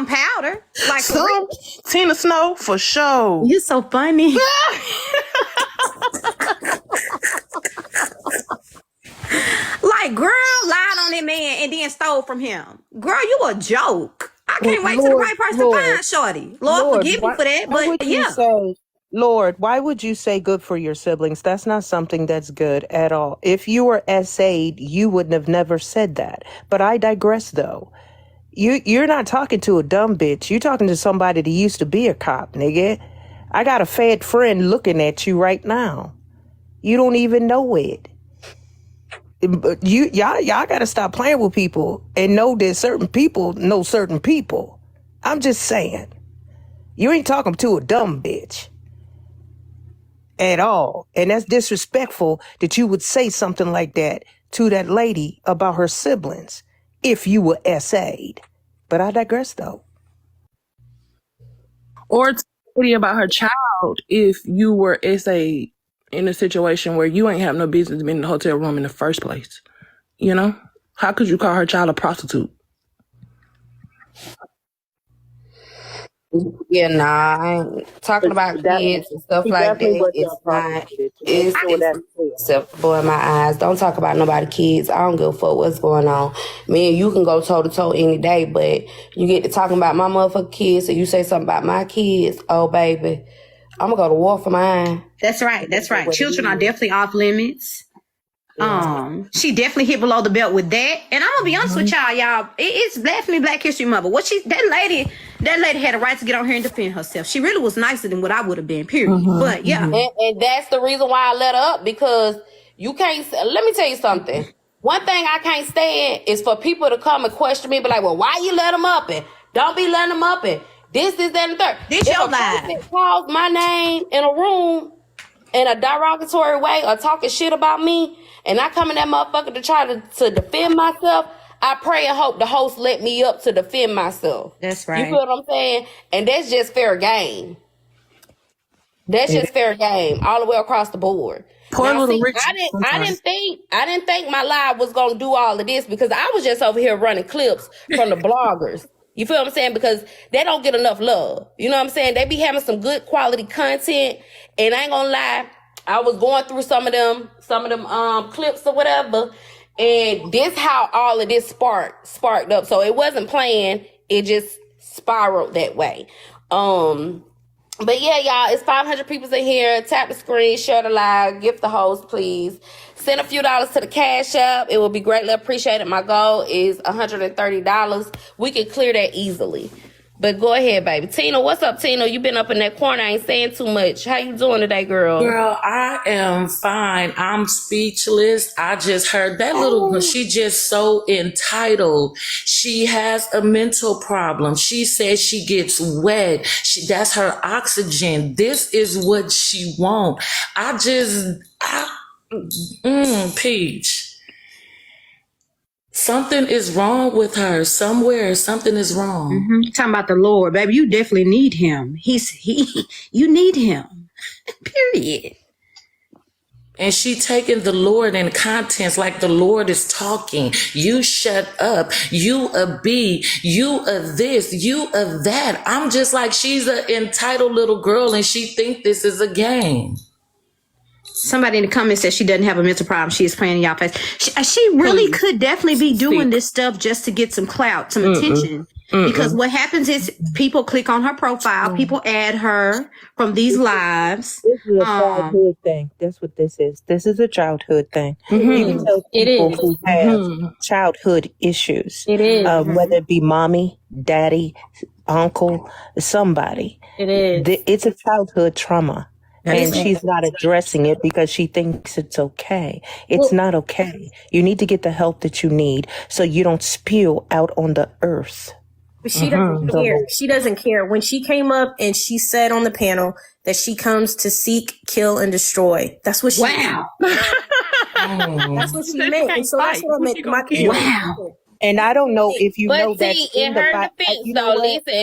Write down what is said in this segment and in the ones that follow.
powder. Like Some Tina Snow for sure. you're so funny. Like, girl lied on that man and then stole from him. Girl, you a joke. I can't wait till the right person to find Shorty. Lord forgive me for that, but yeah. Lord, why would you say good for your siblings? That's not something that's good at all. If you were SA'd, you wouldn't have never said that. But I digress, though. You're not talking to a dumb bitch. You're talking to somebody that used to be a cop, nigga. I got a fed friend looking at you right now. You don't even know it. But y'all gotta stop playing with people and know that certain people know certain people. I'm just saying. You ain't talking to a dumb bitch at all. And that's disrespectful that you would say something like that to that lady about her siblings if you were SA'd. But I digress, though. Or somebody about her child if you were SA'd in a situation where you ain't have no business being in the hotel room in the first place. You know? How could you call her child a prostitute? Yeah, nah, I ain't talking about kids and stuff like that. It's not. It's acceptable in my eyes. Don't talk about nobody kids. I don't give a fuck what's going on. Me and you can go toe to toe any day, but you get to talking about my motherfucking kids, and you say something about my kids. Oh, baby, I'm gonna go to war for mine. That's right. That's right. Children are definitely off limits. She definitely hit below the belt with that. And I'm gonna be honest with y'all. It's definitely Black History Month. But that lady had a right to get on here and defend herself. She really was nicer than what I would have been, period. But yeah. And that's the reason why I let her up, because you can't. Let me tell you something. One thing I can't stand is for people to come and question me, be like, well, why you let them up? And don't be letting them up. And this, that, and the third. This your life. If a person calls my name in a room in a derogatory way or talking shit about me, and I come in that motherfucker to try to defend myself, I pray and hope the host let me up to defend myself. That's right. You feel what I'm saying? And that's just fair game. That's just fair game all the way across the board. Now, see, I didn't think my live was gonna do all of this, because I was just over here running clips from the bloggers. You feel what I'm saying? Because they don't get enough love. You know what I'm saying? They be having some good quality content, and I ain't gonna lie, I was going through some of them clips or whatever, and this how all of this sparked up. So it wasn't planned, it just spiraled that way. But yeah, y'all, it's 500 people in here. Tap the screen, share the live, gift the host, please. Send a few dollars to the Cash App. It will be greatly appreciated. My goal is $130. We can clear that easily. But go ahead, baby. Tina, what's up, Tina? You been up in that corner. I ain't saying too much. How you doing today, girl? Girl, I am fine. I'm speechless. I just heard that little girl. She just so entitled. She has a mental problem. She says she gets wet. That's her oxygen. This is what she wants. Peach. Something is wrong with her. Somewhere, something is wrong. Talking about the Lord, baby. You definitely need him. You need him. Period. And she taking the Lord in contents like the Lord is talking. You shut up. You a B. You a this. You a that. I'm just like, she's an entitled little girl and she think this is a game. Somebody in the comments said she doesn't have a mental problem. She is playing in y'all face. She really could definitely be doing this stuff just to get some clout, some attention. Because what happens is people click on her profile, people add her from these lives. This is a childhood thing. That's what this is. This is a childhood thing. You can tell people who have childhood issues, whether it be mommy, daddy, uncle, somebody. It is. It's a childhood trauma. And she's not addressing it because she thinks it's okay. It's not okay. You need to get the help that you need so you don't spew out on the earth. But she doesn't care. She doesn't care. When she came up and she said on the panel that she comes to seek, kill, and destroy. That's what she meant. That's what she meant. And so that's what I meant. Wow. And I don't know if you know that. In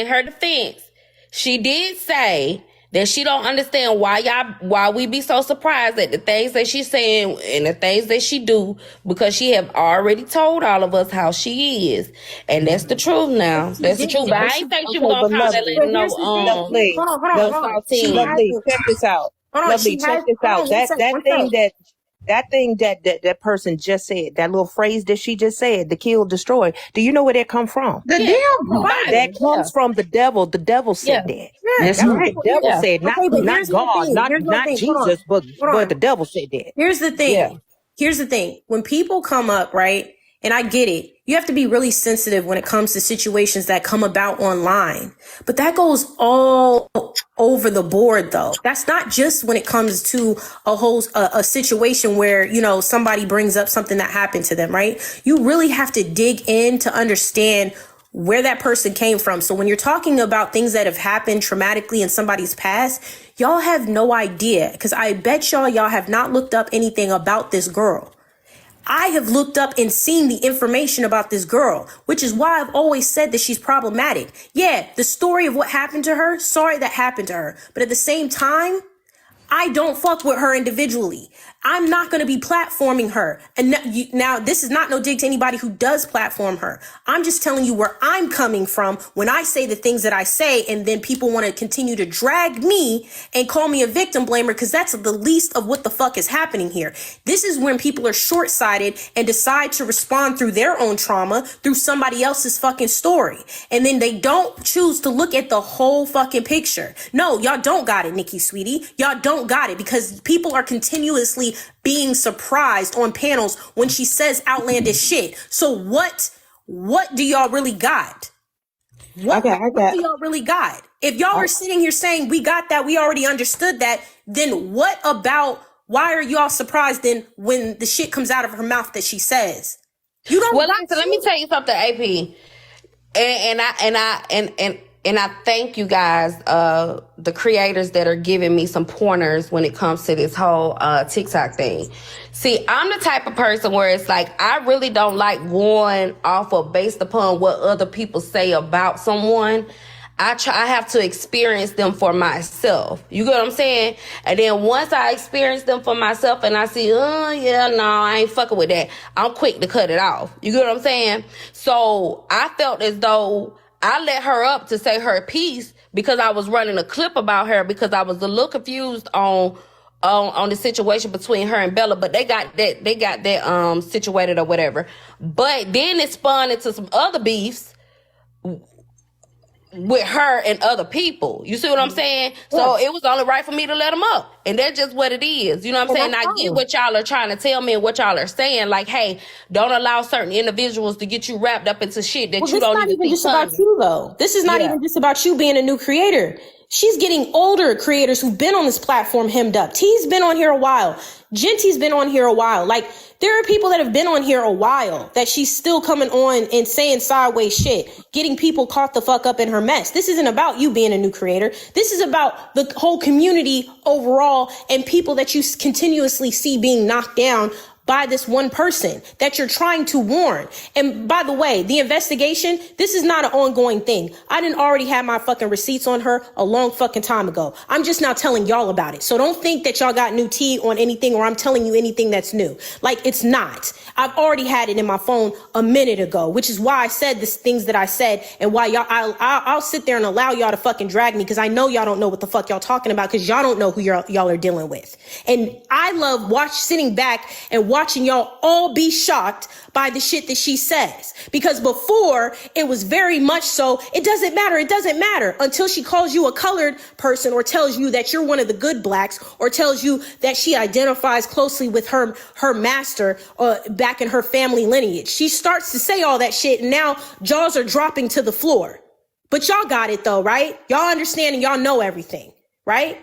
her defense, she did say that she don't understand why we be so surprised at the things that she's saying and the things that she do, because she have already told all of us how she is, and that's the truth now. That's the truth. But I ain't think she was gonna call that lady no Lovely. Hold on. Lovely, check this out. Lovely, check this out. That thing that person just said, that little phrase that she just said, the kill, destroy. Do you know where that come from? The devil. That comes from the devil. The devil said that. That's right. The devil said, not God, not Jesus, but the devil said that. Here's the thing. Yeah. Here's the thing. When people come up, right, and I get it, you have to be really sensitive when it comes to situations that come about online. But that goes all over the board, though. That's not just when it comes to a situation where, you know, somebody brings up something that happened to them, right? You really have to dig in to understand where that person came from. So when you're talking about things that have happened traumatically in somebody's past, y'all have no idea, because I bet y'all have not looked up anything about this girl. I have looked up and seen the information about this girl, which is why I've always said that she's problematic. Yeah, the story of what happened to her, sorry that happened to her. But at the same time, I don't fuck with her individually. I'm not going to be platforming her. And now this is not no dig to anybody who does platform her. I'm just telling you where I'm coming from when I say the things that I say, and then people want to continue to drag me and call me a victim blamer, because that's the least of what the fuck is happening here. This is when people are short-sighted and decide to respond through their own trauma, through somebody else's fucking story. And then they don't choose to look at the whole fucking picture. No, y'all don't got it, Nikki Sweetie. Y'all don't got it, because people are continuously being surprised on panels when she says outlandish shit. So what do y'all really got? What do y'all really got? If y'all are sitting here saying we got that, we already understood that, then why are y'all surprised then when the shit comes out of her mouth that she says? You don't. Well, listen, let me tell you something, AP. And I thank you guys, the creators that are giving me some pointers when it comes to this whole TikTok thing. See, I'm the type of person where it's like, I really don't like going off of based upon what other people say about someone. I have to experience them for myself. You get what I'm saying? And then once I experience them for myself and I see, oh yeah, no, I ain't fucking with that, I'm quick to cut it off. You get what I'm saying? So I felt as though I let her up to say her piece because I was running a clip about her, because I was a little confused on the situation between her and Bella, but they got that situated or whatever. But then it spun into some other beefs with her and other people. You see what I'm saying? Yeah. So it was only right for me to let them up. And that's just what it is. You know what I'm saying? I get what y'all are trying to tell me and what y'all are saying. Like, hey, don't allow certain individuals to get you wrapped up into shit that you don't even think. This is not even just about you, though. This is not even just about you being a new creator. She's getting older creators who've been on this platform hemmed up. T's been on here a while. Genty's been on here a while. Like, there are people that have been on here a while that she's still coming on and saying sideways shit, getting people caught the fuck up in her mess. This isn't about you being a new creator. This is about the whole community overall and people that you continuously see being knocked down by this one person that you're trying to warn. And by the way, the investigation, this is not an ongoing thing. I didn't already have my fucking receipts on her a long fucking time ago. I'm just now telling y'all about it. So don't think that y'all got new tea on anything or I'm telling you anything that's new. Like, it's not. I've already had it in my phone a minute ago, which is why I said the things that I said and why I'll sit there and allow y'all to fucking drag me, because I know y'all don't know what the fuck y'all talking about, because y'all don't know who y'all are dealing with. And I love sitting back and watching y'all all be shocked by the shit that she says, because before it was very much so, it doesn't matter until she calls you a colored person or tells you that you're one of the good blacks or tells you that she identifies closely with her master back in her family lineage. She starts to say all that shit and now jaws are dropping to the floor. But y'all got it though, right? Y'all understand and y'all know everything, right?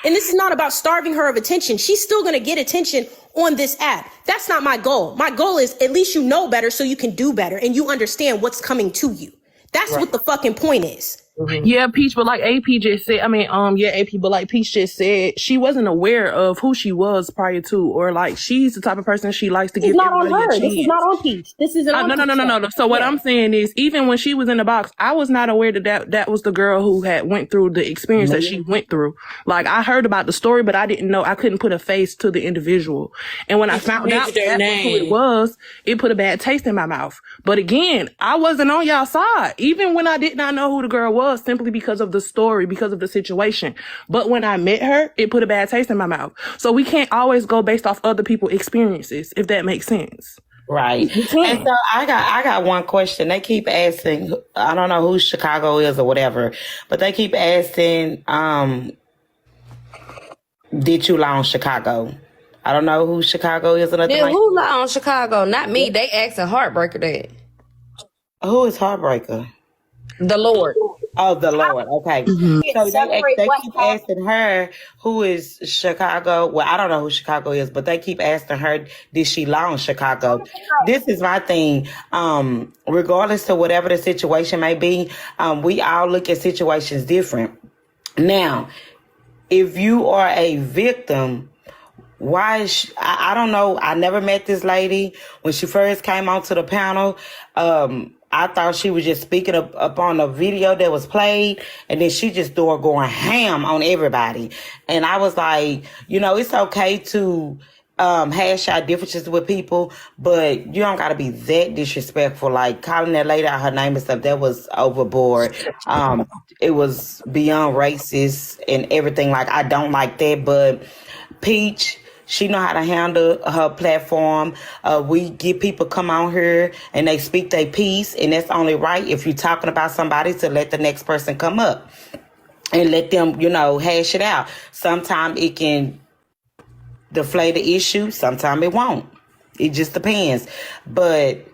And this is not about starving her of attention. She's still going to get attention on this app. That's not my goal. My goal is at least you know better so you can do better and you understand what's coming to you. That's what the fucking point is. Yeah, Peach, but like AP just said, AP, but like Peach just said, she wasn't aware of who she was prior to, or like she's the type of person she likes to give everybody a chance. This is not on Peach. This isn't on Peach. No. So what I'm saying is, even when she was in the box, I was not aware that was the girl who had went through the experience that she went through. Like, I heard about the story, but I didn't know, I couldn't put a face to the individual. And when I found out that was who it was, it put a bad taste in my mouth. But again, I wasn't on y'all side, even when I did not know who the girl was, simply because of the story, because of the situation. But when I met her, it put a bad taste in my mouth. So we can't always go based off other people's experiences, if that makes sense. Right. And so I got one question. They keep asking, I don't know who Chicago is or whatever, but they keep asking, did you lie on Chicago? I don't know who Chicago is or nothing like that. Who lie on Chicago? Not me. They asking Heartbreaker that. Who is Heartbreaker? The Lord. Oh, the Lord. Okay. So they keep asking her who is Chicago. Well, I don't know who Chicago is, but they keep asking her, did she lie on Chicago? This is my thing. Regardless of whatever the situation may be, we all look at situations different. Now, if you are a victim, why is I don't know. I never met this lady. When she first came onto the panel, I thought she was just speaking up on a video that was played, and then she just started going ham on everybody. And I was like, it's okay to hash out differences with people, but you don't got to be that disrespectful. Like calling that lady out her name and stuff, that was overboard. It was beyond racist and everything. Like, I don't like that. But Peach, she know how to handle her platform. We get people come on here and they speak their piece, and that's only right if you're talking about somebody to let the next person come up and let them, hash it out. Sometimes it can deflate the issue. Sometimes it won't. It just depends. But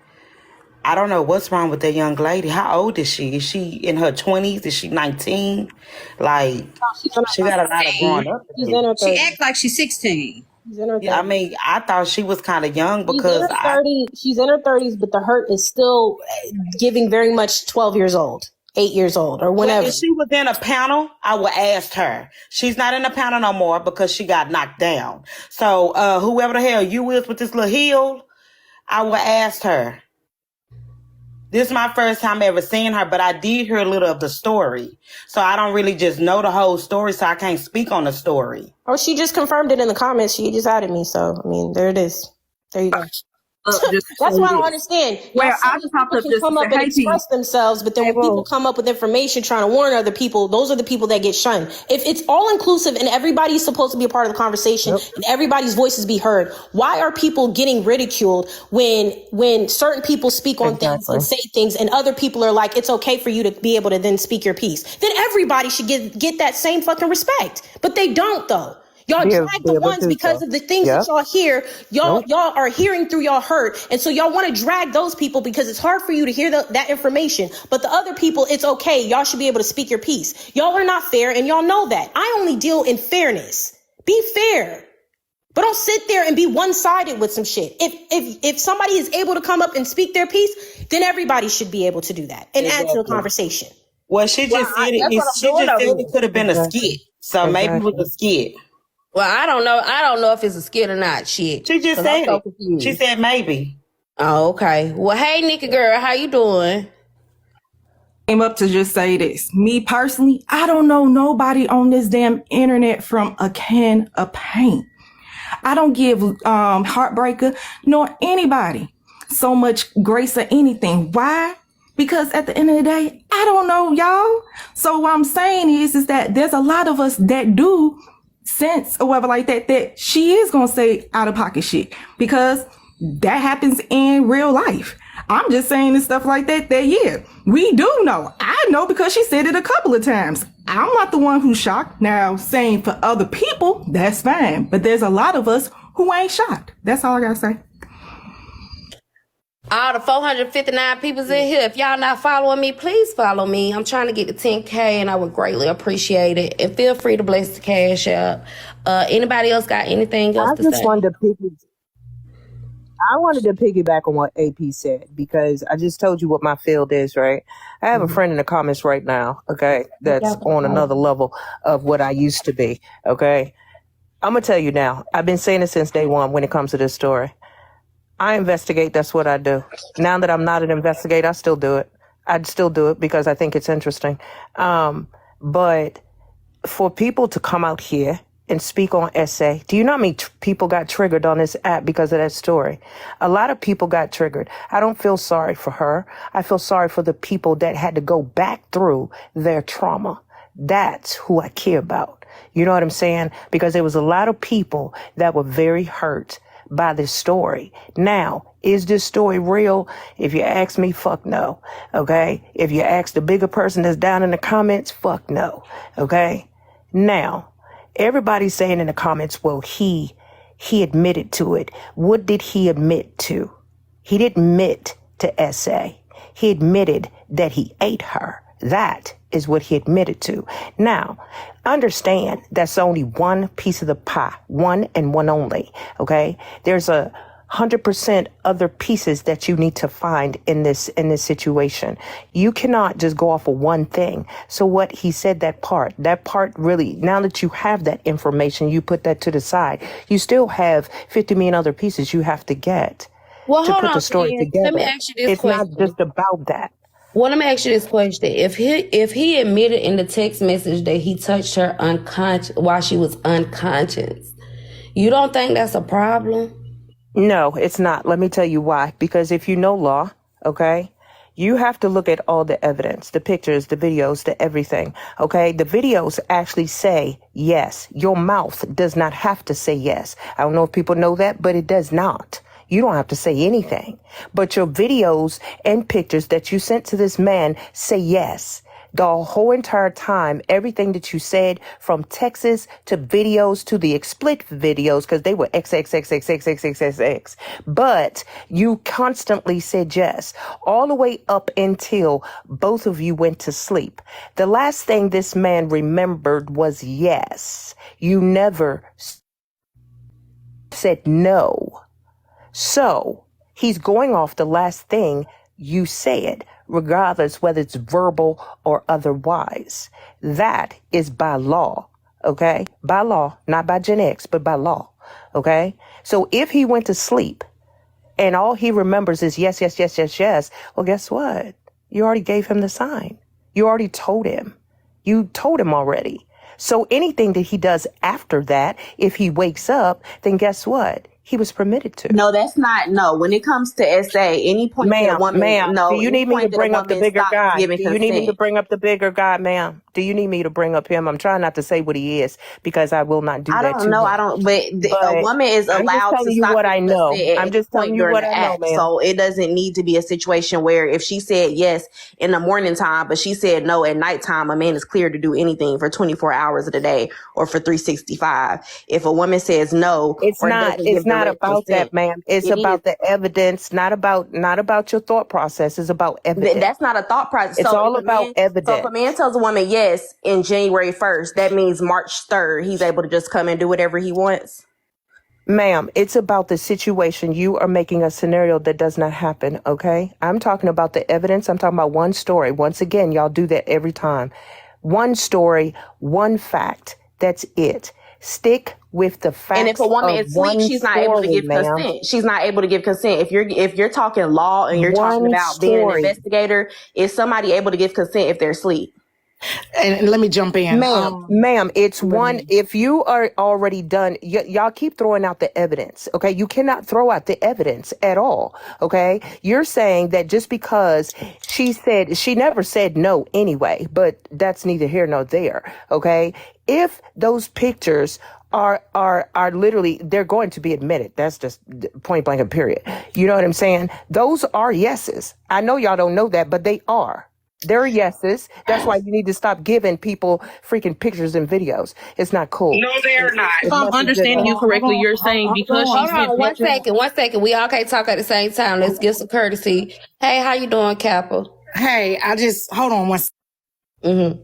I don't know what's wrong with that young lady. How old is she? Is she in her 20s? Is she 19? Like, she got a lot of growing up. She acts like she's 16. I mean, I thought she was kind of young because she's in her 30s, but the hurt is still giving very much 12 years old, 8 years old, or whenever. If she was in a panel, I would ask her. She's not in the panel no more because she got knocked down. So whoever the hell you is with this little heel, I would ask her. This is my first time ever seeing her, but I did hear a little of the story. So I don't really just know the whole story, so I can't speak on the story. Oh, she just confirmed it in the comments. She just added me. So, I mean, there it is. There you go. That's what I don't understand. Well, I just people can come up and express themselves, but then when people come up with information trying to warn other people, those are the people that get shunned. If it's all inclusive and everybody's supposed to be a part of the conversation and everybody's voices be heard, why are people getting ridiculed when certain people speak on things and say things and other people are like, it's okay for you to be able to then speak your piece? Then everybody should get that same fucking respect. But they don't, though. Y'all drag the ones because of the things that y'all hear. Y'all are hearing through y'all hurt. And so y'all want to drag those people because it's hard for you to hear that information. But the other people, it's okay. Y'all should be able to speak your piece. Y'all are not fair, and y'all know that. I only deal in fairness. Be fair. But don't sit there and be one-sided with some shit. If somebody is able to come up and speak their piece, then everybody should be able to do that and add to the conversation. Well, she just said it could have been a skit. So maybe it was a skit. Well, I don't know. I don't know if it's a skit or not. Shit. She just said it. She said maybe. Oh, okay. Well, hey, Nikki girl, how you doing? Came up to just say this. Me personally, I don't know nobody on this damn internet from a can of paint. I don't give Heartbreaker nor anybody so much grace or anything. Why? Because at the end of the day, I don't know y'all. So what I'm saying is that there's a lot of us that do sense or whatever like that she is gonna say out of pocket shit, because that happens in real life. I'm just saying this stuff like that yeah, we do know. I know because she said it a couple of times. I'm not the one who's shocked. Now, saying for other people, that's fine, but there's a lot of us who ain't shocked. That's all I gotta say. All the 459 people's in here, if y'all not following me, please follow me. I'm trying to get to 10K, and I would greatly appreciate it. And feel free to bless the cash out. Anybody else got anything else to say? I just wanted to I wanted to piggyback on what AP said because I just told you what my field is, right? I have a friend in the comments right now, okay, that's on another level of what I used to be, okay? I'm going to tell you now, I've been saying it since day one when it comes to this story. I investigate, that's what I do. Now that I'm not an investigator, I still do it. I'd still do it because I think it's interesting. But for people to come out here and speak on SA, do you know how many people got triggered on this app because of that story? A lot of people got triggered. I don't feel sorry for her. I feel sorry for the people that had to go back through their trauma. That's who I care about. You know what I'm saying? Because there was a lot of people that were very hurt by this story. Now, is this story real? If you ask me, fuck no. Okay? If you ask the bigger person that's down in the comments, fuck no. Okay? Now, everybody's saying in the comments, well, he admitted to it. What did he admit to? He didn't admit to SA. He admitted that he ate her. That is what he admitted to. Now, understand that's only one piece of the pie, one and one only. Okay? There's 100% other pieces that you need to find in this situation. You cannot just go off of one thing. So what he said, that part really, now that you have that information, you put that to the side. You still have 50 million other pieces you have to get to put the story together. Let me ask you this question. It's not just about that. Well, let me ask you this question. If he admitted in the text message that he touched her unconscious while she was unconscious, you don't think that's a problem? No, it's not. Let me tell you why. Because if you know law, okay, you have to look at all the evidence, the pictures, the videos, the everything. Okay, the videos actually say yes. Your mouth does not have to say yes. I don't know if people know that, but it does not. You don't have to say anything. But your videos and pictures that you sent to this man say yes. The whole entire time, everything that you said, from Texas to videos to the explicit videos, because they were XXXXXXXX. But you constantly said yes, all the way up until both of you went to sleep. The last thing this man remembered was yes. You never said no. So he's going off the last thing you said, regardless whether it's verbal or otherwise. That is by law, okay? By law, not by Gen X, but by law, okay? So if he went to sleep and all he remembers is yes, yes, yes, yes, yes, well, guess what? You already gave him the sign. You already told him. You told him already. So anything that he does after that, if he wakes up, then guess what? He was permitted to. No, that's not. No, when it comes to SA, any point that a woman, no, do you need me to bring up the bigger guy? Do you need me to bring up the bigger guy, ma'am? Do you need me to bring up him? I'm trying not to say what he is because I will not do that. I don't know. I don't. But a woman is allowed to stop what I know. I'm just telling you what I know, ma'am. So it doesn't need to be a situation where if she said yes in the morning time, but she said no at nighttime, a man is clear to do anything for 24 hours of the day or for 365. If a woman says no, it's not about that, ma'am. It's about the evidence, not about your thought process. It's about evidence. That's not a thought process. It's all about evidence. So if a man tells a woman yes in January 1st, that means March 3rd, he's able to just come and do whatever he wants. Ma'am, it's about the situation. You are making a scenario that does not happen, okay? I'm talking about the evidence. I'm talking about one story. Once again, y'all do that every time. One story, one fact. That's it. Stick with the facts. And if a woman is asleep, she's not able to give consent. She's not able to give consent. If you're talking law and you're talking about being an investigator, is somebody able to give consent if they're asleep? And let me jump in. Ma'am, it's one, if you are already done, y'all keep throwing out the evidence, okay? You cannot throw out the evidence at all, okay? You're saying that just because she never said no anyway, but that's neither here nor there, okay? If those pictures are literally, they're going to be admitted. That's just point blank and period. You know what I'm saying? Those are yeses. I know y'all don't know that, but they are. They're yeses. That's why you need to stop giving people freaking pictures and videos. It's not cool. No, they're not. If I'm understanding you correctly, you're saying because she's hold on, one second. We all can't talk at the same time. Let's give some courtesy. Hey, how you doing, Kappa? Hey, hold on one second. Mm-hmm.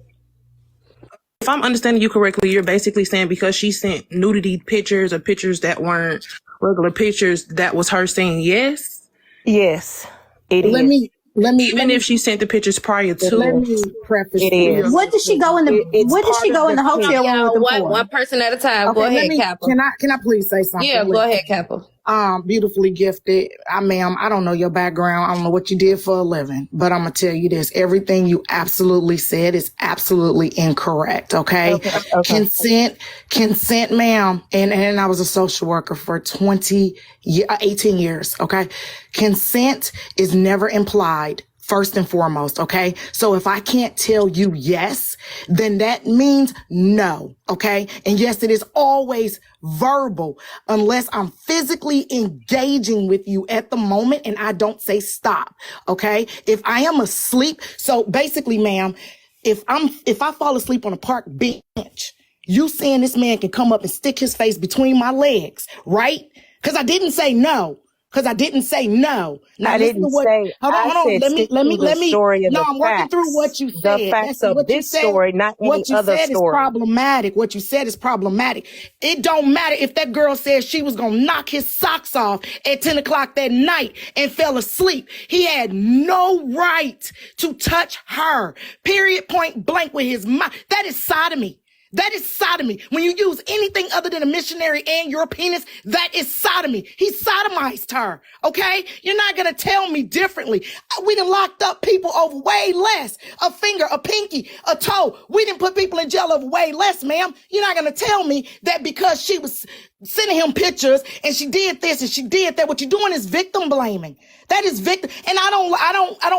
If I'm understanding you correctly, you're basically saying because she sent nudity pictures or pictures that weren't regular pictures, that was her saying yes? Yes, it Let is. me Even if she sent the pictures prior to. let me preface It this. is. What did she go in the It's what did part she of go in the the hotel room with them for? One person at a time. Okay, Go ahead, Kappa. can I please say something? Yeah, go ahead, Kappa. Beautifully gifted. Ma'am, I don't know your background. I don't know what you did for a living, but I'm gonna tell you this. Everything you absolutely said is absolutely incorrect. Okay. Consent, ma'am. And I was a social worker for 18 years. Okay. Consent is never implied. First and foremost, okay? So if I can't tell you yes, then that means no, okay? And yes, it is always verbal unless I'm physically engaging with you at the moment and I don't say stop, okay? If I am asleep, so basically, ma'am, if I fall asleep on a park bench, you saying this man can come up and stick his face between my legs, right? Because I didn't say no. Now, I didn't say. Hold I on. said stick to the story and No, the I'm working through what facts. you The said. facts of what you this said. story, not any What you other said is story. problematic. What you said is problematic. It don't matter if that girl said she was gonna knock his socks off at 10 o'clock that night and fell asleep. He had no right to touch her. Period. Point blank with his mouth. That is sodomy. That is sodomy. When you use anything other than a missionary and your penis, that is sodomy. He sodomized her, okay? You're not going to tell me differently. We done locked up people over way less. A finger, a pinky, a toe. We didn't put people in jail over way less, ma'am. You're not going to tell me that because she was sending him pictures and she did this and she did that. What you're doing is victim blaming. That is victim. And I don't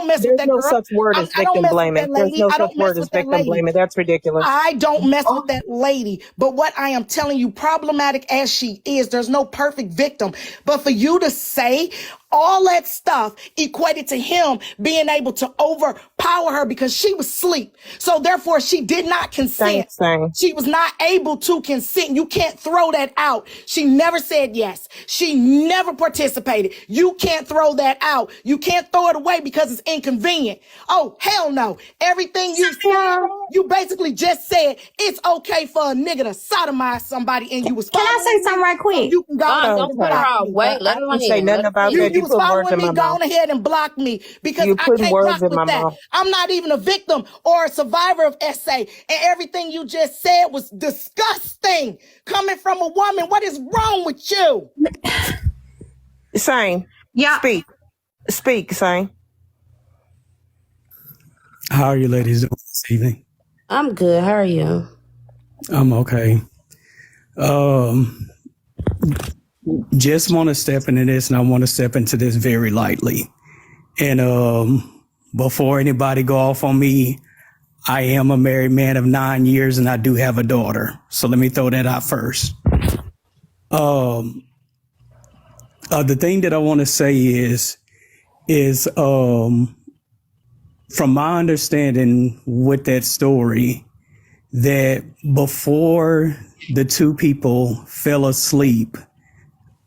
mess with that girl. There's no such word as victim blaming. There's no such word as victim blaming. That's ridiculous. I don't mess with that lady. But what I am telling you, problematic as she is, there's no perfect victim. But for you to say all that stuff equated to him being able to overpower her because she was asleep. So therefore, she did not consent. She was not able to consent. You can't throw that out. She never said yes. She never participated. You can't throw that out. You can't throw it away because it's inconvenient. Oh, hell no. Everything you said, you basically just said it's okay for a nigga to sodomize somebody and you was Can I say something right quick? You can go Don't put her off. Wait, let her say nothing about that. You was following me, go ahead and block me because I can't rock with that. Mouth. I'm not even a victim or a survivor of SA. And everything you just said was disgusting coming from a woman. What is wrong with you? Same. Yeah. Speak, Same. How are you ladies doing this evening? I'm good. How are you? I'm okay. Just want to step into this, and I want to step into this very lightly. And before anybody go off on me, I am a married man of 9 years, and I do have a daughter. So let me throw that out first. The thing that I want to say is from my understanding with that story, that before the two people fell asleep,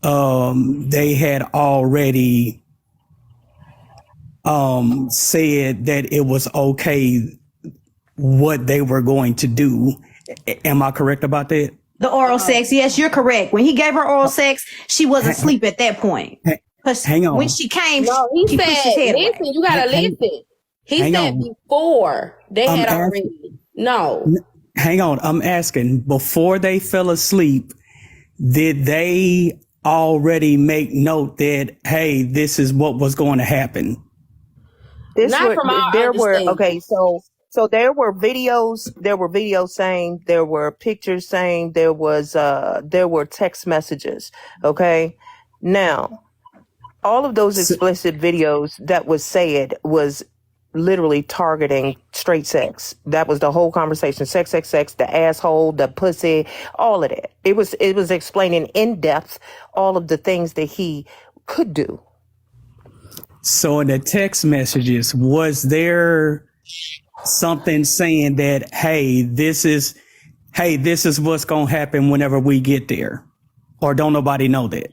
they had already said that it was okay what they were going to do. Am I correct about that? The oral sex, yes, you're correct. When he gave her oral sex, she wasn't asleep at that point. Hang on. When she came, no, he said, pushed his head listen, away. you gotta listen. He said before they had already. No. Hang on. I'm asking, before they fell asleep, did they already make note that, hey, this is what was going to happen? Not from our understanding. Okay, so there were videos saying, there were pictures saying, there were text messages. Okay. Now, all of those explicit videos that was said was literally targeting straight sex. That was the whole conversation. Sex, the asshole, the pussy, all of that. It was explaining in depth all of the things that he could do. So in the text messages, was there something saying that, hey, this is what's going to happen whenever we get there? Or don't nobody know that?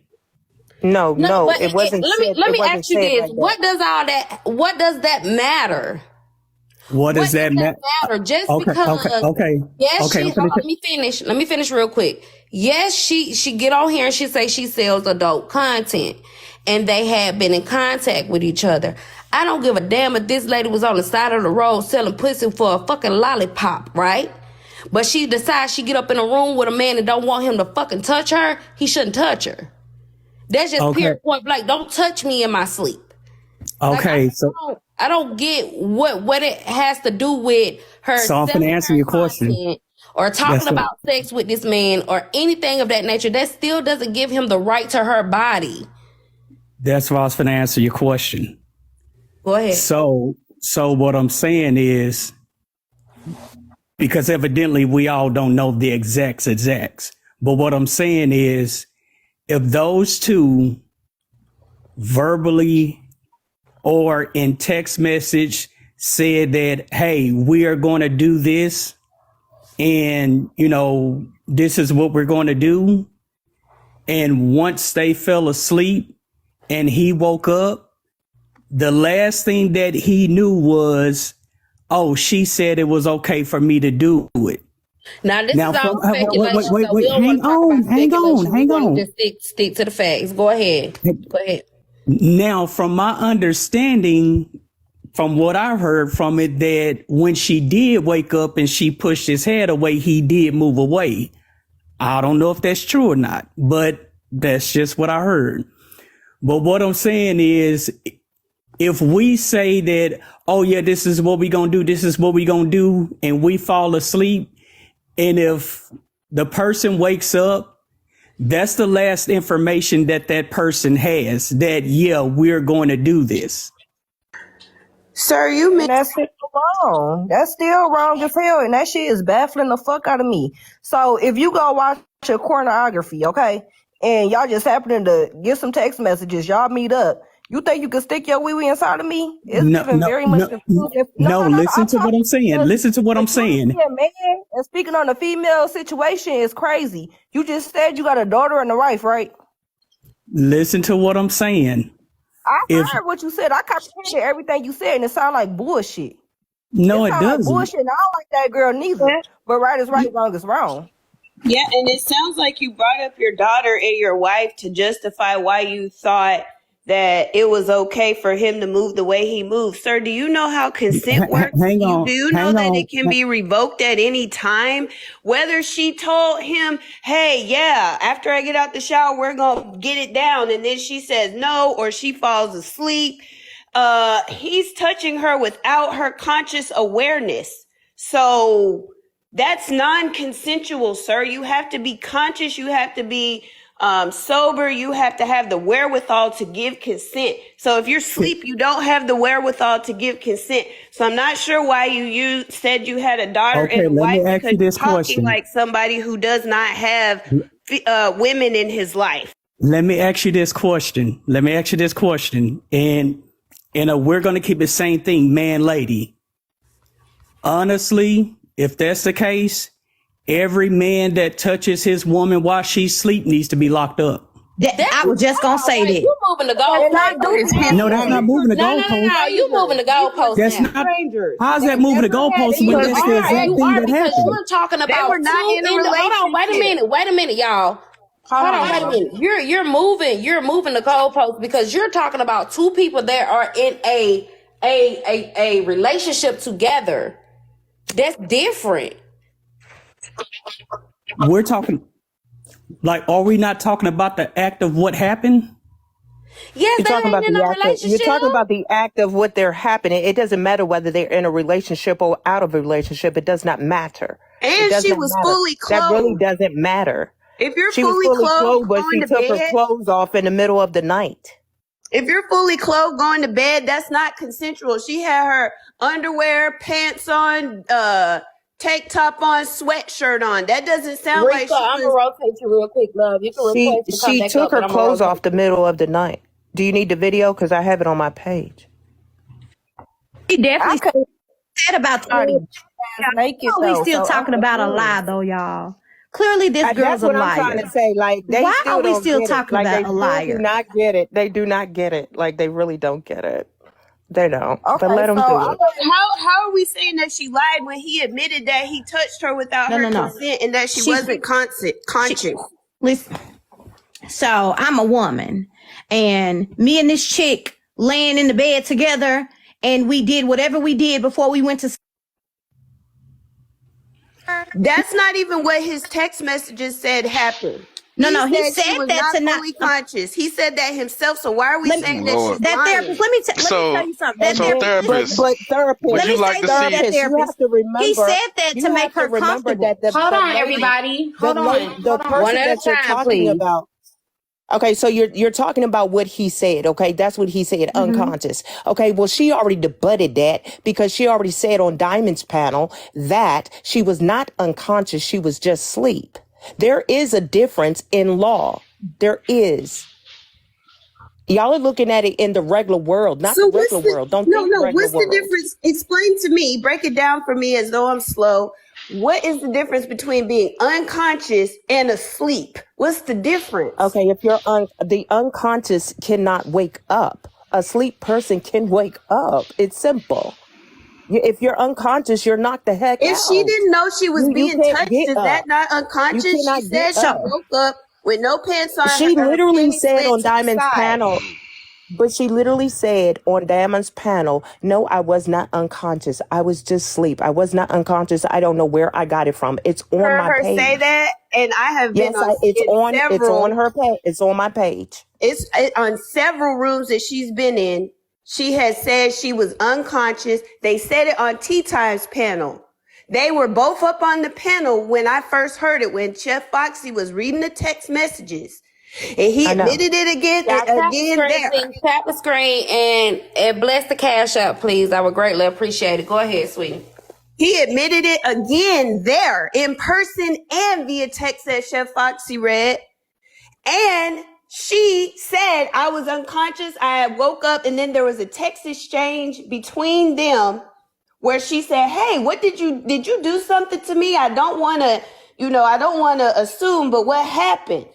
No, it wasn't. Let me ask you this: what does that matter? What does that matter? Just Okay, because okay. yes, Okay, let me finish real quick. Yes, she get on here and she say she sells adult content and they have been in contact with each other. I don't give a damn if this lady was on the side of the road selling pussy for a fucking lollipop, right? But she decides she get up in a room with a man and don't want him to fucking touch her, he shouldn't touch her. That's just pure point blank. Don't touch me in my sleep. Okay, I don't get what it has to do with her. So I'm gonna answer your question. Or talking about sex with this man or anything of that nature. That still doesn't give him the right to her body. That's why I was gonna answer your question. Go ahead. So what I'm saying is, because evidently we all don't know the exacts, but what I'm saying is, if those two verbally or in text message said that, hey, we are going to do this and, this is what we're going to do. And once they fell asleep and he woke up, the last thing that he knew was, oh, she said it was okay for me to do it. Now, this is all speculation. Wait, hang on. Just stick to the facts. Go ahead. Now, from my understanding, from what I heard from it, that when she did wake up and she pushed his head away, he did move away. I don't know if that's true or not, but that's just what I heard. But what I'm saying is, if we say that, oh yeah, this is what we're going to do, and we fall asleep, and if the person wakes up, that's the last information that person has, that, yeah, we're going to do this. Sir, that's still wrong. That's still wrong as hell, and that shit is baffling the fuck out of me. So if you go watch your pornography, okay, and y'all just happening to get some text messages, y'all meet up, you think you can stick your wee-wee inside of me? It's very much confusing. Listen to what I'm saying. Listen to what I'm saying. Yeah, man, and speaking on the female situation is crazy. You just said you got a daughter and a wife, right? Listen to what I'm saying. I heard what you said. I comprehended everything you said, and it sounded like bullshit. No, it doesn't. Like bullshit. And I don't like that girl neither. But right is right, wrong is wrong. Yeah, and it sounds like you brought up your daughter and your wife to justify why you thought that it was okay for him to move the way he moved. Sir, do you know how consent works? Do you know that it can be revoked at any time? Whether she told him, hey, yeah, after I get out the shower, we're going to get it down. And then she says no, or she falls asleep. He's touching her without her conscious awareness. So that's non-consensual, sir. You have to be conscious. You have to be sober. You have to have the wherewithal to give consent. So if you're asleep, you don't have the wherewithal to give consent. So I'm not sure why you said you had a daughter and a wife, because you're talking like somebody who does not have women in his life. Let me ask you this question. And we're going to keep the same thing, man, lady. Honestly, if that's the case, every man that touches his woman while she's asleep needs to be locked up. I was just going to say that. You moving the goalpost. No, that's not moving the goalpost. No, you moving the goalpost. That's not. How's that moving the goalpost when that's the exact thing that happened? You're talking about they were not in a relationship. Hold on, wait a minute, y'all. Hold on, wait a minute. You're moving the goalpost because you're talking about two people that are in a relationship together. That's different. We're talking, like, are we not talking about the act of what happened? Yes, you're talking about the act of what they're happening. It doesn't matter whether they're in a relationship or out of a relationship. It does not matter. And she was fully clothed. That really doesn't matter. If you're she fully was fully clothed, but she took her clothes off in the middle of the night. If you're fully clothed going to bed, that's not consensual. She had her underwear, pants on, tank top on, sweatshirt on. That doesn't sound like I'm gonna rotate you real quick, love. You can request to come she back took up, her clothes off the middle of the night. Do you need the video? Because I have it on my page. He definitely said about 30. We still talking about a lie, though, y'all. Clearly, this girl's a liar. That's what I'm trying to say. Like, why are we still talking about a liar? They do not get it. They do not get it. Like, they really don't get it. They don't. Okay, But let them so do it. how are we saying that she lied when he admitted that he touched her without her consent and that she wasn't conscious? Listen. So I'm a woman, and me and this chick laying in the bed together, and we did whatever we did before we went to. That's not even what his text messages said happened. No, he said she was that not to not fully conscious. He said that himself. So why are we saying that she's that lying? therapist? Let me tell you something. That therapist, but therapist, let me say that that therapist, you have to remember. He said that to make her comfortable. Hold on, everybody. Hold on. The person that you're talking about. Okay, so you're talking about what he said, okay? That's what he said, unconscious. Okay, well, she already rebutted that because she already said on Diamond's panel that she was not unconscious, she was just asleep. There is a difference in law. There is. Y'all are looking at it in the regular world, not the regular world. Don't think regular what's world. the difference? Explain to me, break it down for me as though I'm slow. What is the difference between being unconscious and asleep? What's the difference? Okay, if you're the unconscious cannot wake up. A sleep person can wake up. It's simple. If you're unconscious, you're knocked the heck out. If she didn't know she was being touched, is that not unconscious? She said she woke up with no pants on. She literally said on Diamond's panel, but she literally said on Diamond's panel, no, I was not unconscious. I was just asleep. I was not unconscious. I don't know where I got it from. It's on my page. Say that, and I have been it's on her page. It's on my page. It's on several rooms that she's been in. She has said she was unconscious. They said it on Tyme's panel. They were both up on the panel when I first heard it, when Chef Foxy was reading the text messages. And he admitted it again there. Tap the screen and bless the cash out, please. I would greatly appreciate it. Go ahead, sweetie. He admitted it again there in person and via text that Chef Foxy read. And she said, I was unconscious. I woke up, and then there was a text exchange between them where she said, hey, did you do something to me? I don't want to assume, but what happened?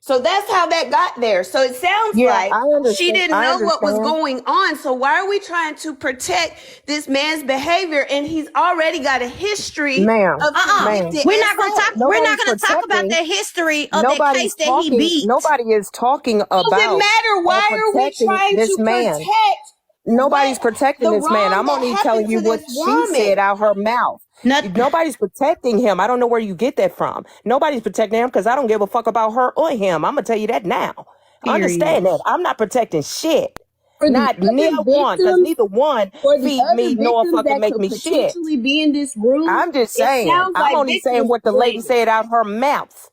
So that's how that got there. So it sounds like she didn't know what was going on. So why are we trying to protect this man's behavior? And he's already got a history of We're not going to talk about the history of that case that he beat. Nobody is talking about. Doesn't matter. Why are we trying to protect? Nobody's protecting this man. I'm only telling you what she said out her mouth. Nobody's protecting him. I don't know where you get that from. Nobody's protecting him because I don't give a fuck about her or him. I'm going to tell you that now. Understand that. I'm not protecting shit. Not neither one, because neither one feed me nor fucking make me shit. Be in this room, I'm just saying. I'm only saying what the lady said out her mouth.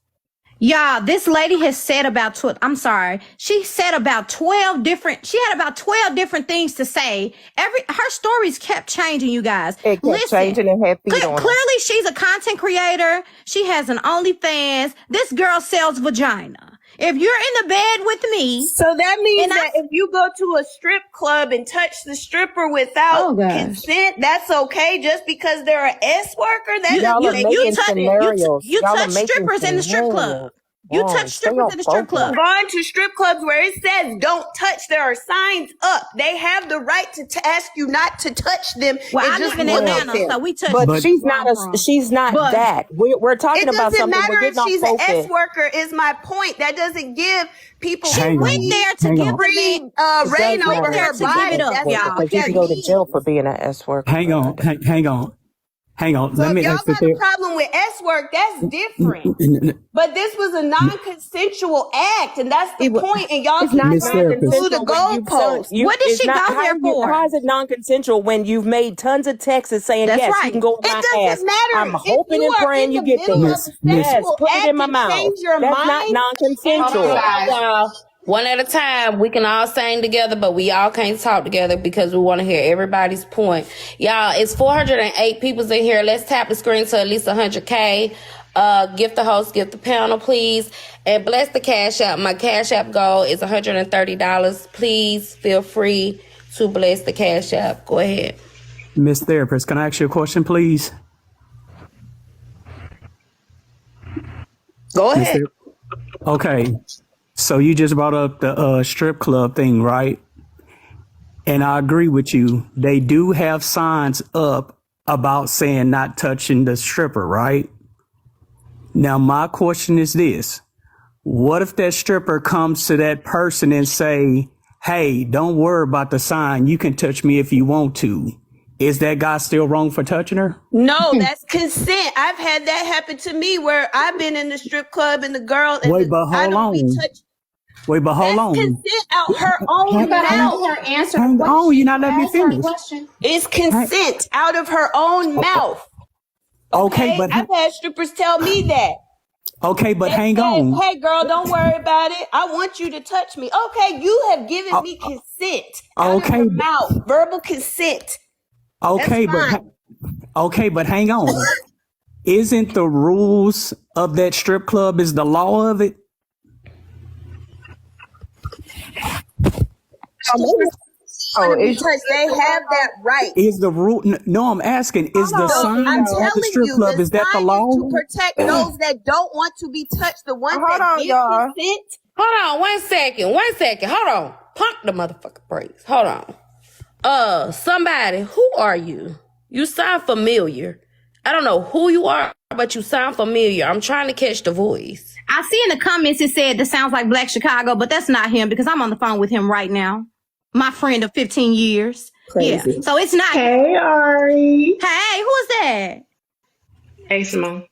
Y'all, this lady has said about, she said about 12 different, she had about 12 different things to say. Her stories kept changing, you guys. It kept changing and had feet on clearly, she's a content creator. She has an OnlyFans. This girl sells vagina. If you're in the bed with me. So that means that if you go to a strip club and touch the stripper without consent, that's okay just because they're an S worker? You touch strippers in the strip club. You touch strippers in the strip club. Gone to strip clubs where it says don't touch. There are signs up. They have the right to ask you not to touch them. Well, I live in Atlanta, so we touch. But she's not that. We're talking about something. It doesn't matter if she's an S worker. Is my point. That doesn't give people. She went there to give reign over her body. Because you can go to jail for being an S worker. Hang on. So Let me y'all ask got a problem with S work, that's different. But this was a non-consensual act, and that's the point. And y'all keep trying to do the goalposts. What did she go there for? How is it non-consensual when you've made tons of texts saying, yes, you can go on my ass? It doesn't matter. I'm hoping and praying you get this. Yes, put it in my mouth. That's not non-consensual. One at a time, we can all sing together, but we all can't talk together because we want to hear everybody's point. Y'all, it's 408 people in here. Let's tap the screen to at least 100K. Gift the host, gift the panel, please. And bless the cash app. My cash app goal is $130. Please feel free to bless the cash app. Go ahead. Miss Therapist, can I ask you a question, please? Go ahead. Okay. So you just brought up the strip club thing, right? And I agree with you. They do have signs up about saying not touching the stripper, right? Now, my question is this. What if that stripper comes to that person and say, hey, don't worry about the sign. You can touch me if you want to. Is that guy still wrong for touching her? No, that's consent. I've had that happen to me where I've been in the strip club and the girl and Wait, but hold on. Wait, but hold on. Consent out her own mouth. Hang on, you're not letting me finish. It's consent out of her own mouth. Okay, but I've had strippers tell me that. Okay, but They hang said, on. hey, girl, don't worry about it. I want you to touch me. Okay, you have given me consent out of your mouth. Verbal consent. Okay, but hang on. Isn't the rules of that strip club is the law of it? They have that right. Is the rule? No, I'm asking. Is the sign at the strip club? Is that the law? To protect those that don't want to be touched, the ones that give consent. Hold on, 1 second. 1 second. Hold on. Pump the motherfucking brakes. Hold on. Somebody, who are you? You sound familiar. I don't know who you are, but you sound familiar. I'm trying to catch the voice. I see in the comments it said this sounds like Black Chicago, but that's not him because I'm on the phone with him right now. My friend of 15 years. Crazy. Yeah. So it's not. Hey, Ari. Hey, who is that? Hey, Simone.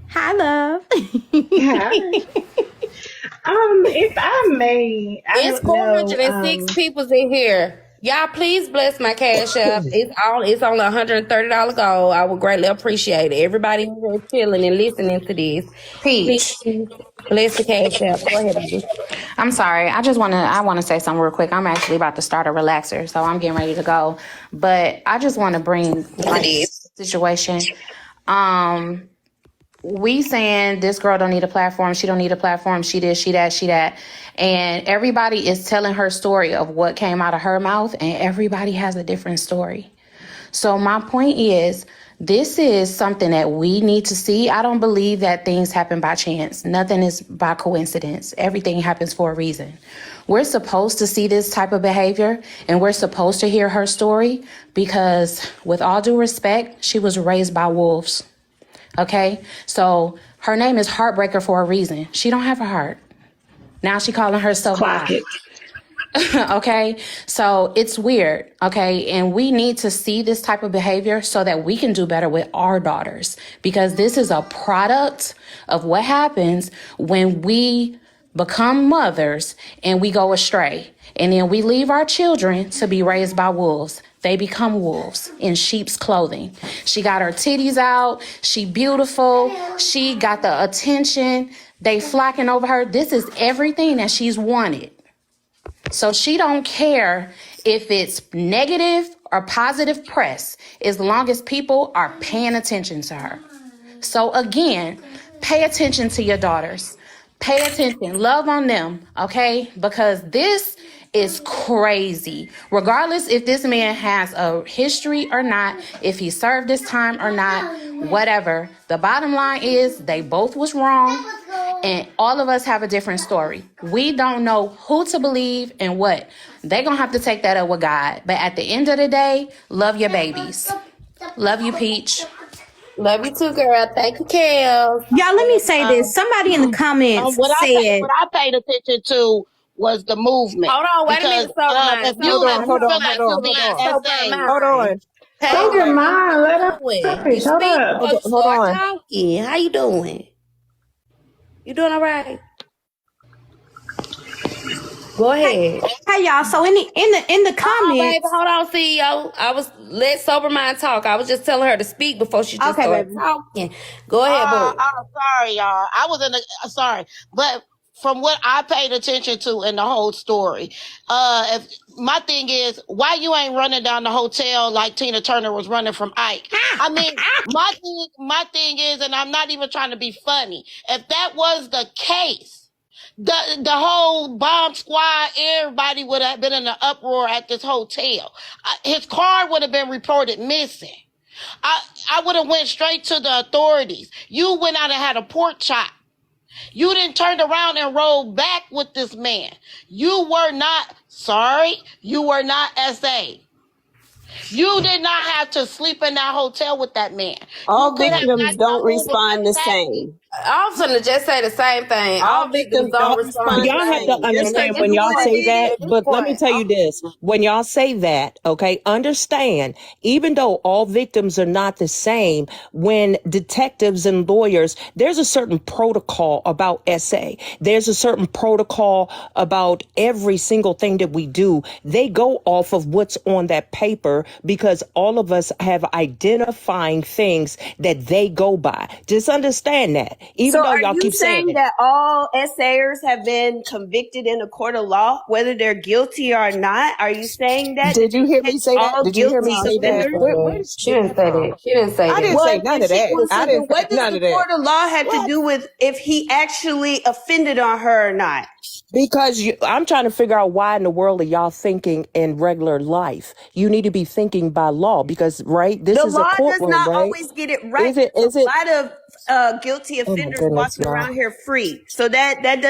Hi, love. Hi. If I may, It's 406 people in here. Y'all, please bless my Cash App. It's only $130 goal. I would greatly appreciate it. Everybody who's chilling and listening to this, Peach, please bless the Cash App. Go ahead, baby. I'm sorry. I want to say something real quick. I'm actually about to start a relaxer, so I'm getting ready to go. But I just want to bring this situation. We saying this girl don't need a platform. She don't need a platform. She this, she that, she that. And everybody is telling her story of what came out of her mouth, and everybody has a different story. So my point is, this is something that we need to see. I don't believe that things happen by chance. Nothing is by coincidence. Everything happens for a reason. We're supposed to see this type of behavior, and we're supposed to hear her story because, with all due respect, she was raised by wolves. Okay? So her name is Heartbreaker for a reason. She don't have a heart. Now she calling herself God. Okay, so it's weird. Okay, and we need to see this type of behavior so that we can do better with our daughters, because this is a product of what happens when we become mothers and we go astray, and then we leave our children to be raised by wolves. They become wolves in sheep's clothing. She got her titties out. She beautiful. She got the attention. They flocking over her. This is everything that she's wanted. So she don't care if it's negative or positive press, as long as people are paying attention to her. So again, pay attention to your daughters. Pay attention. Love on them, okay? Because this is crazy. Regardless if this man has a history or not, if he served his time or not, whatever. The bottom line is they both was wrong, and all of us have a different story. We don't know who to believe and what. They're going to have to take that up with God. But at the end of the day, love your babies. Love you, Peach. Love you too, girl. Thank you, Kels. Y'all, let me say this. Somebody in the comments what said... I paid attention to was the movement. Hold on, wait a minute. Hold on. Sober mind, let her finish. Hold up. Hold on. Talking. How you doing? You doing all right? Go ahead. Hey y'all. So in the comments, baby, hold on, CEO. I was let sober mind talk. I was just telling her to speak before she just started talking. Go ahead, boo. I'm sorry, y'all. I was in the sorry, but from what I paid attention to in the whole story, if my thing is, why you ain't running down the hotel like Tina Turner was running from Ike? I mean, my thing is, and I'm not even trying to be funny. If that was the case, the whole bomb squad, everybody would have been in an uproar at this hotel. His car would have been reported missing. I would have went straight to the authorities. You went out and had a pork chop. You didn't turn around and roll back with this man. You were not SA. You did not have to sleep in that hotel with that man. All victims don't respond the same. I was gonna just say the same thing. All victims don't respond the Y'all have to same. understand when y'all say that, but let me tell you this. When y'all say that, okay, understand, even though all victims are not the same, when detectives and lawyers, there's a certain protocol about SA. There's a certain protocol about every single thing that we do. They go off of what's on that paper because all of us have identifying things that they go by. Just understand that. Even though y'all keep saying that all SAers have been convicted in a court of law, whether they're guilty or not? Are you saying that? Did you hear me say that? Did you hear me say that? She didn't say that. She didn't say that. I didn't say none of that. I didn't What say does none the of that. court of law have to do with if he actually offended on her or not? Because I'm trying to figure out why in the world are y'all thinking in regular life? You need to be thinking by law because, right? This is a courtroom, does not right? always get it right. Is it? A lot of guilty offenders walking around here free. So that doesn't